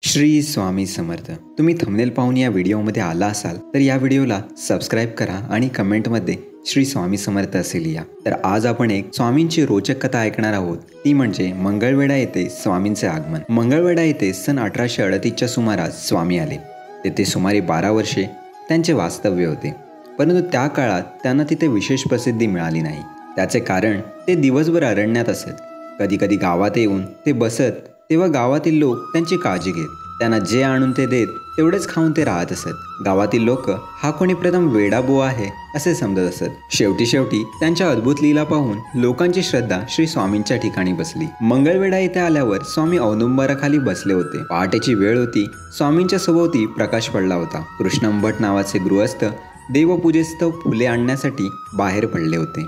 श्री स्वामी समर्थ। तुम्ही थंबनेल पाहून या व्हिडिओमध्ये आला असाल तर या व्हिडिओला सबस्क्राईब करा आणि कमेंटमध्ये श्री स्वामी समर्थ असे लिहा। तर आज आपण एक स्वामींची रोचक कथा ऐकणार आहोत, ती म्हणजे मंगळवेढा येथे स्वामींचे आगमन। मंगळवेढा येथे सन 1838च्या सुमारास स्वामी आले। तेथे सुमारे 12 वर्षे त्यांचे वास्तव्य होते, परंतु त्या काळात त्यांना तिथे विशेष प्रसिद्धी मिळाली नाही। त्याचे कारण ते दिवसभर अरण्यात असत। कधी कधी गावात येऊन ते बसत, तेव्हा गावातील लोक त्यांची काळजी घेत। त्यांना जे आणून ते देत तेवढेच खाऊन ते राहत असत। गावातील लोक हा कोणी प्रथम वेडा बुवा आहे असे समजत असत। शेवटी त्यांच्या अद्भुत लीला पाहून लोकांची श्रद्धा श्री स्वामींच्या ठिकाणी बसली। मंगळवेढा येथे आल्यावर स्वामी औदुंबराखाली बसले होते। पहाटेची वेळ होती। स्वामींच्या सभोवती प्रकाश पडला होता। कृष्णंभट नावाचे गृहस्थ देवपूजेस्त फुले आणण्यासाठी बाहेर पडले होते।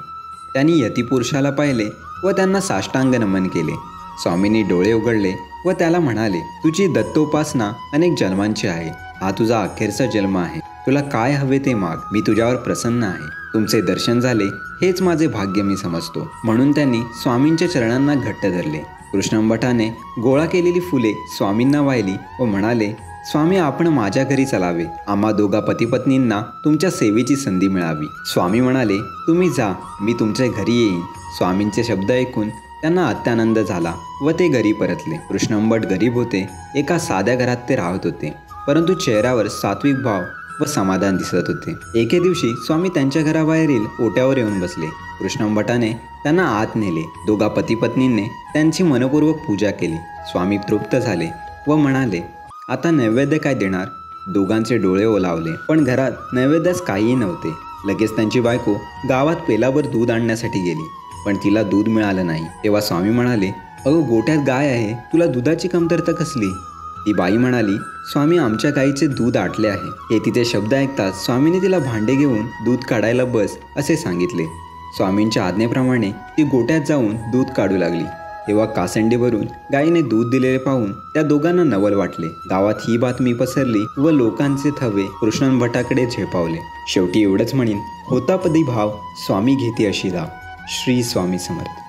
त्यांनी यतिपुरुषाला पाहिले व त्यांना साष्टांग नमन केले। स्वामींनी डोळे उघडले व त्याला म्हणाले, तुझी दत्तोपासना अनेक जन्मांची आहे। हा तुझा अखेरचा जन्म आहे। तुला काय हवे ते माग, मी तुझ्यावर प्रसन्न आहे। तुमचे दर्शन झाले हेच माझे भाग्य मी समजतो। म्हणून त्यांनी स्वामींच्या चरणांना घट्ट धरले। कृष्णंभटाने गोळा केलेली फुले स्वामींना वाहिली व म्हणाले, स्वामी, आपण माझ्या घरी चलावे। आम्हा दोघा पतीपत्नींना तुमच्या सेवेची संधी मिळावी। स्वामी म्हणाले, तुम्ही जा, मी तुमच्या घरी येईन। स्वामींचे शब्द ऐकून त्यांना अत्यानंद झाला व ते घरी परतले। कृष्णंभट गरीब होते। एका साध्या घरात ते राहत होते, परंतु चेहऱ्यावर सात्विक भाव व समाधान दिसत होते। एके दिवशी स्वामी त्यांच्या घराबाहेरील ओट्यावर येऊन बसले। कृष्णंभटाने त्यांना आत नेले। दोघा पतीपत्नींनी त्यांची मनपूर्वक पूजा केली। स्वामी तृप्त झाले व म्हणाले, आता नैवेद्य काय देणार? दोघांचे डोळे ओलावले, पण घरात नैवेद्यास काहीही नव्हते। लगेच त्यांची बायको गावात पेलावर दूध आणण्यासाठी गेली, पण तिला दूध मिळालं नाही। तेव्हा स्वामी म्हणाले, अगं, गोठ्यात गाय आहे, तुला दुधाची कमतरता कसली? ती बाई म्हणाली, स्वामी, आमच्या गाईचे दूध आटले आहे। हे तिचे शब्द ऐकताच स्वामीने तिला भांडे घेऊन दूध काढायला बस असे सांगितले। स्वामींच्या आज्ञेप्रमाणे ती गोठ्यात जाऊन दूध काढू लागली। तेव्हा कासंडी भरून गायीने दूध दिलेले पाहून त्या दोघांना नवल वाटले। गावात ही बातमी पसरली व लोकांचे थवे कृष्णंभटाकडे झेपावले। शेवटी एवढंच म्हणीन, होतापदी भाव स्वामी घेती अशी धाव। श्री स्वामी समर्थ।